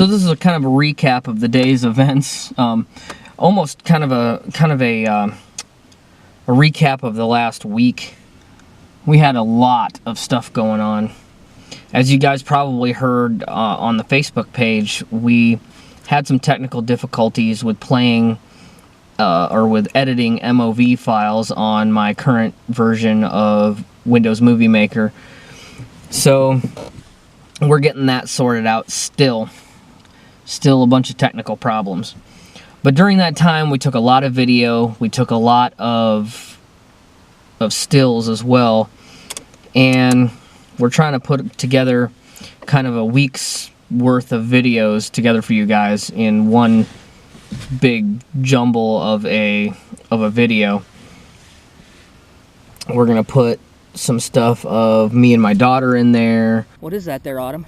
So this is a kind of a recap of the day's events. Almost kind of a recap of the last week. We had a lot of stuff going on. As you guys probably heard on the Facebook page, we had some technical difficulties with playing or with editing MOV files on my current version of Windows Movie Maker. So we're getting that sorted out still. Still a bunch of technical problems. But during that time, we took a lot of video. We took a lot of stills as well. And we're trying to put together kind of a week's worth of videos together for you guys in one big jumble of a video. We're gonna put some stuff of me and my daughter in there. What is that there, Autumn?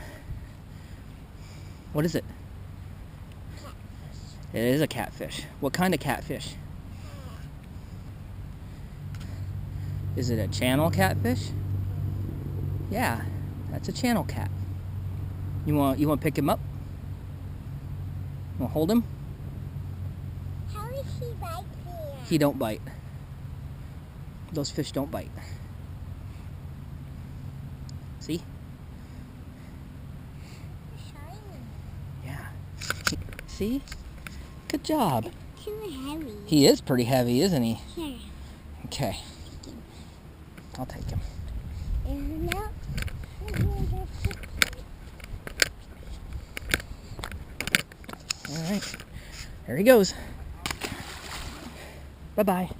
What is it? It is a catfish. What kind of catfish? Is it a channel catfish? Yeah, that's a channel cat. You want to pick him up? You want to hold him? How is he bite me? He don't bite. Those fish don't bite. See? Shiny. Yeah. See? Good job. Too heavy. He is pretty heavy, isn't he? Here. Okay. I'll take him. No. Alright. There he goes. Bye-bye.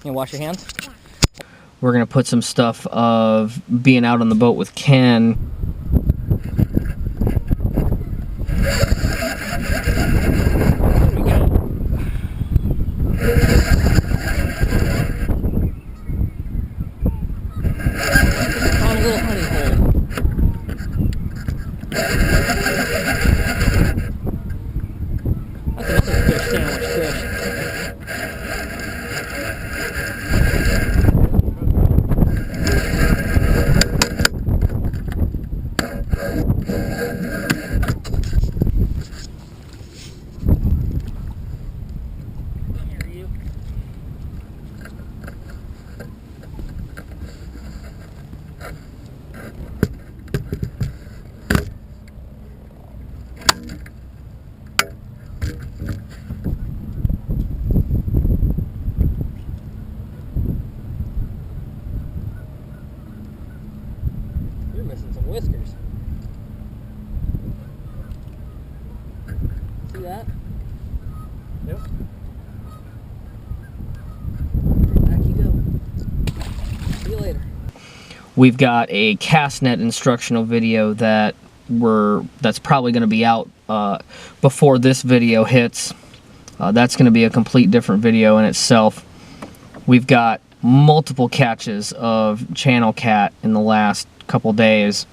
You wash your hands? Yeah. We're going to put some stuff of being out on the boat with Ken. You're missing some whiskers. See that? Yep. Back you go. See you later. We've got a cast net instructional video that's probably going to be out before this video hits. That's going to be a complete different video in itself. We've got multiple catches of channel cat in the last couple days.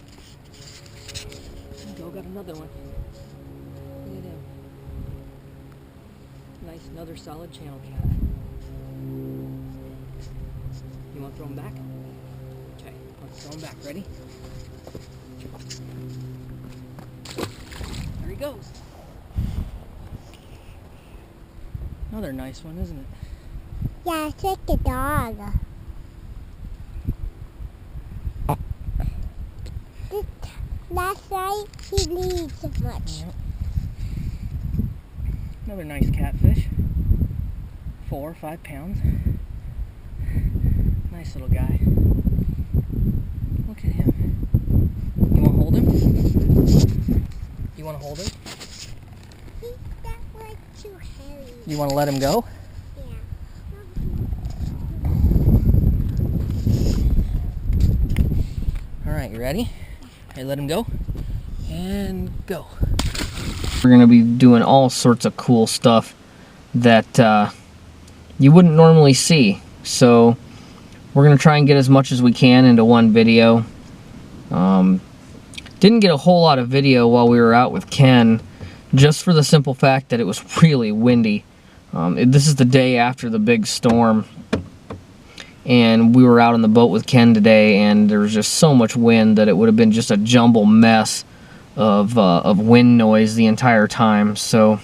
Go, got another one. Look at him. Nice, another solid channel cat. You want to throw him back? Okay, let's throw him back. Ready? There he goes. Another nice one, isn't it? Yeah, it's like a dog. Last night he needs so much. Yep. Another nice catfish. 4 or 5 pounds. Nice little guy. Look at him. You want to hold him? You want to hold him? That was too heavy. You want to let him go? Alright, you ready? Okay, let him go. And go. We're going to be doing all sorts of cool stuff that you wouldn't normally see. So we're going to try and get as much as we can into one video. Didn't get a whole lot of video while we were out with Ken, just for the simple fact that it was really windy. This is the day after the big storm. And we were out on the boat with Ken today, and there was just so much wind that it would have been just a jumble mess of wind noise the entire time. So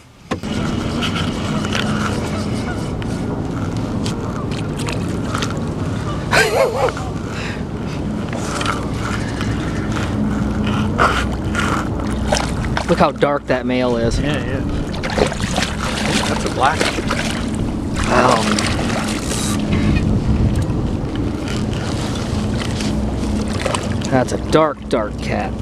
look how dark that male is. Yeah, yeah. That's a black. Wow. That's a dark, dark cat.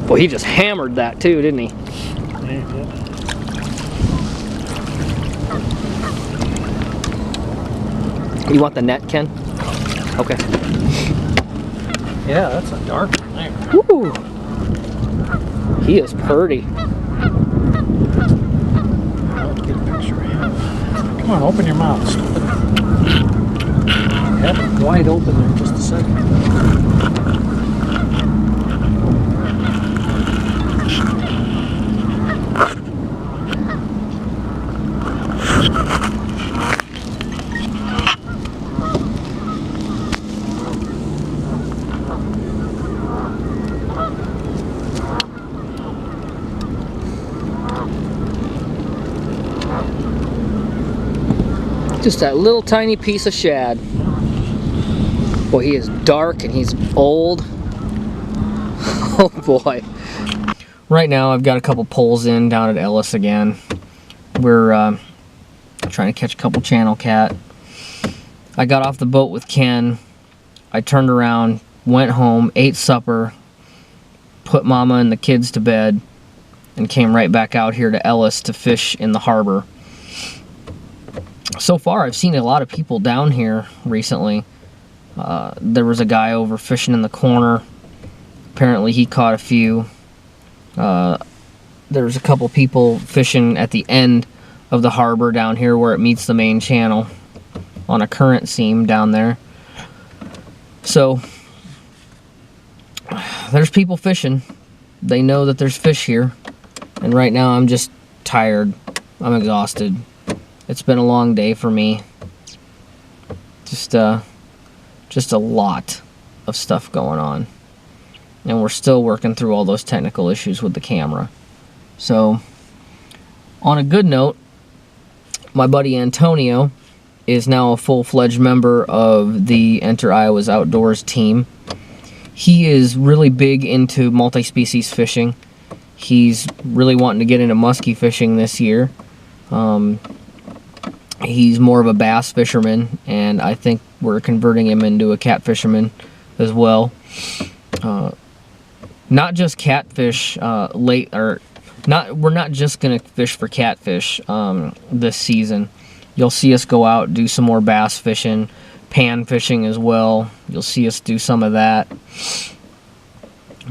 Boy, he just hammered that too, didn't he? Yeah, he did. You want the net, Ken? Okay. Yeah, that's a dark one there. Woo! He is purty. I'll get a picture of him. Come on, open your mouth. Have it wide open there just a second. Just that little tiny piece of shad. Boy, he is dark and he's old. Oh boy. Right now I've got a couple poles in down at Ellis again. We're trying to catch a couple channel cat. I got off the boat with Ken. I turned around, went home, ate supper, put Mama and the kids to bed, and came right back out here to Ellis to fish in the harbor. So far, I've seen a lot of people down here recently. There was a guy over fishing in the corner. Apparently, he caught a few. There was a couple people fishing at the end of the harbor down here where it meets the main channel on a current seam down there. So, there's people fishing. They know that there's fish here. And right now, I'm just tired. I'm exhausted. It's been a long day for me. Just a lot of stuff going on. And we're still working through all those technical issues with the camera. So, on a good note, my buddy Antonio is now a full-fledged member of the Enter Iowa's Outdoors team. He is really big into multi-species fishing. He's really wanting to get into muskie fishing this year. He's more of a bass fisherman, and I think we're converting him into a cat fisherman as well. Not just catfish we're not just gonna fish for catfish this season. You'll see us go out, do some more bass fishing, pan fishing as well. You'll see us do some of that.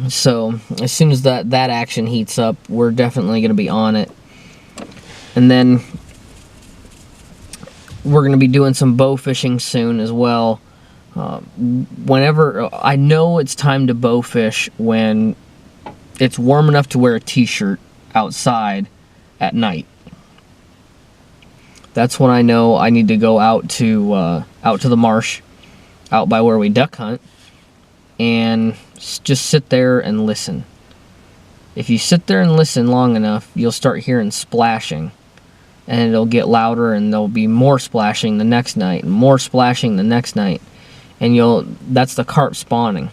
So as soon as that action heats up, we're definitely gonna be on it. And then we're going to be doing some bow fishing soon as well. Whenever I know it's time to bow fish when it's warm enough to wear a t-shirt outside at night. That's when I know I need to go out to the marsh, out by where we duck hunt, and just sit there and listen. If you sit there and listen long enough, you'll start hearing splashing. And it'll get louder, and there'll be more splashing the next night, and more splashing the next night. And that's the carp spawning.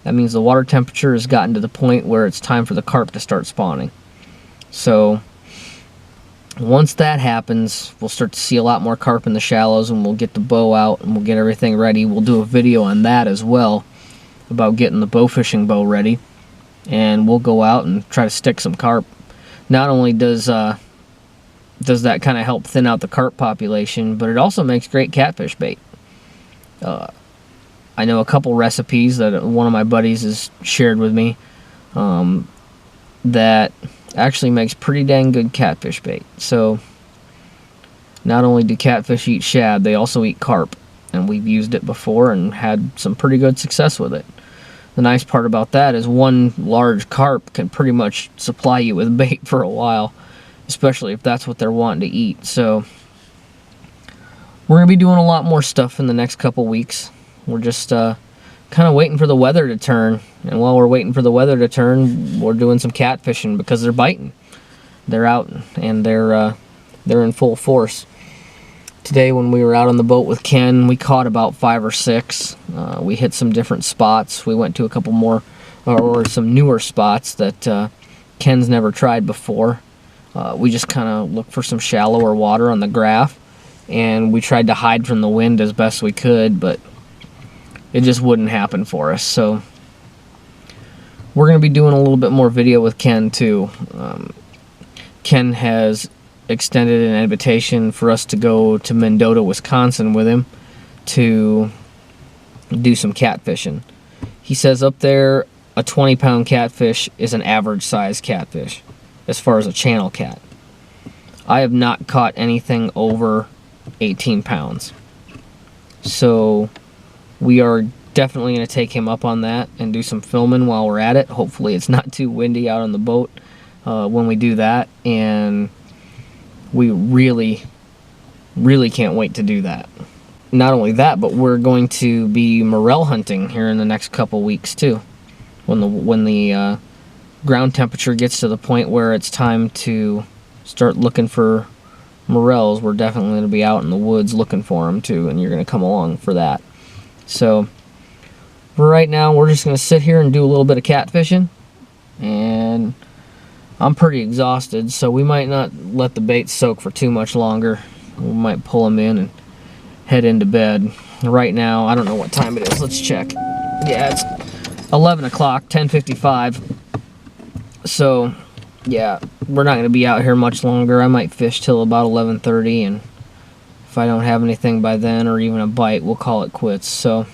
That means the water temperature has gotten to the point where it's time for the carp to start spawning. So, once that happens, we'll start to see a lot more carp in the shallows, and we'll get the bow out, and we'll get everything ready. We'll do a video on that as well, about getting the bow fishing bow ready. And we'll go out and try to stick some carp. Not only does that kind of help thin out the carp population, but it also makes great catfish bait. I know a couple recipes that one of my buddies has shared with me that actually makes pretty dang good catfish bait. So not only do catfish eat shad, they also eat carp, and we've used it before and had some pretty good success with it. The nice part about that is one large carp can pretty much supply you with bait for a while, especially if that's what they're wanting to eat. So we're going to be doing a lot more stuff in the next couple weeks. We're just kind of waiting for the weather to turn. And while we're waiting for the weather to turn, we're doing some catfishing because they're biting. They're out and they're in full force. Today when we were out on the boat with Ken, we caught about 5 or 6. We hit some different spots. We went to a couple more, or some newer spots that Ken's never tried before. We just kind of looked for some shallower water on the graph, and we tried to hide from the wind as best we could, but it just wouldn't happen for us. So we're going to be doing a little bit more video with Ken too. Ken has extended an invitation for us to go to Mendota, Wisconsin with him to do some catfishing. He says up there a 20-pound catfish is an average size catfish as far as a channel cat. I have not caught anything over 18 pounds. So we are definitely going to take him up on that and do some filming while we're at it. Hopefully it's not too windy out on the boat when we do that, and we really can't wait to do that. Not only that, but we're going to be morel hunting here in the next couple weeks too. When the ground temperature gets to the point where it's time to start looking for morels, we're definitely going to be out in the woods looking for them too, and you're going to come along for that. So for right now, we're just going to sit here and do a little bit of catfishing, and I'm pretty exhausted, so we might not let the bait soak for too much longer. We might pull them in and head into bed. Right now, I don't know what time it is. Let's check. Yeah, it's 11 o'clock, 10:55. So, yeah, we're not going to be out here much longer. I might fish till about 11:30, and if I don't have anything by then or even a bite, we'll call it quits. So,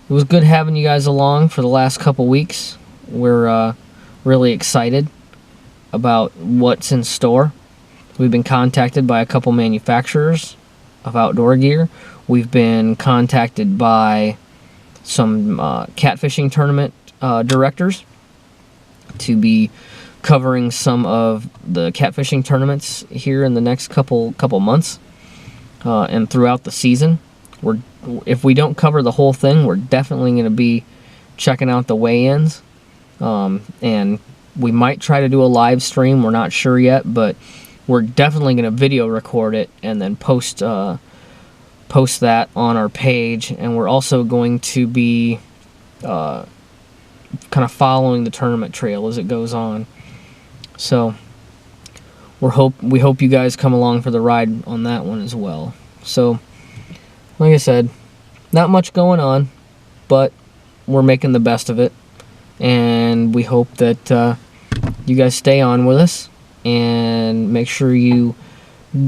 it was good having you guys along for the last couple weeks. We're really excited about what's in store. We've been contacted by a couple manufacturers of outdoor gear. We've been contacted by some catfishing tournament directors to be covering some of the catfishing tournaments here in the next couple months and throughout the season. If we don't cover the whole thing, we're definitely going to be checking out the weigh-ins. And we might try to do a live stream. We're not sure yet, but we're definitely going to video record it and then post that on our page. And we're also going to be kind of following the tournament trail as it goes on. So we hope you guys come along for the ride on that one as well. So like I said, not much going on, but we're making the best of it. And we hope that you guys stay on with us, and make sure you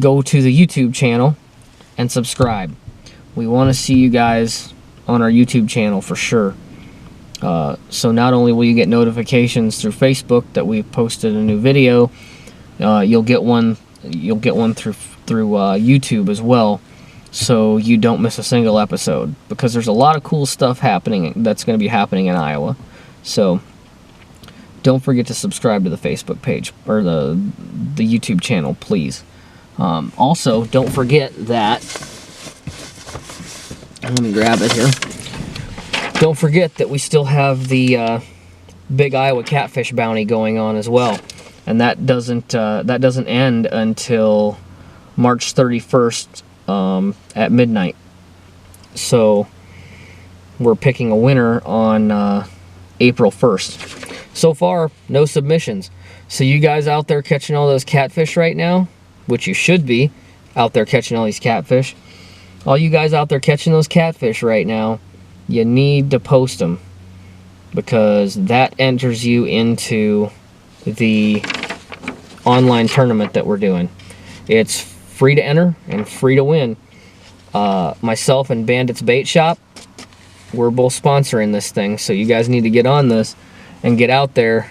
go to the YouTube channel and subscribe. We want to see you guys on our YouTube channel for sure. So not only will you get notifications through Facebook that we've posted a new video, you'll get one through YouTube as well, so you don't miss a single episode, because there's a lot of cool stuff that's going to be happening in Iowa. So don't forget to subscribe to the Facebook page or the YouTube channel, please. Also, don't forget that, let me grab it here. Don't forget that we still have the Big Iowa Catfish Bounty going on as well, and that doesn't end until March 31st at midnight. So we're picking a winner on April 1st. So far, no submissions. So you guys out there catching all those catfish right now, which you should be out there catching all these catfish, all you guys out there catching those catfish right now, you need to post them, because that enters you into the online tournament that we're doing. It's free to enter and free to win. Myself and Bandits Bait Shop, we're both sponsoring this thing, so you guys need to get on this and get out there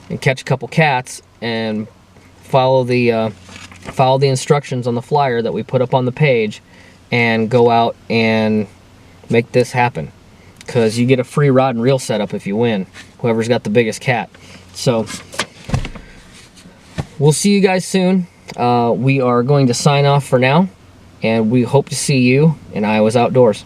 and catch a couple cats and follow the instructions on the flyer that we put up on the page, and go out and make this happen, because you get a free rod and reel setup if you win, whoever's got the biggest cat. So we'll see you guys soon. We are going to sign off for now, and we hope to see you in Iowa's Outdoors.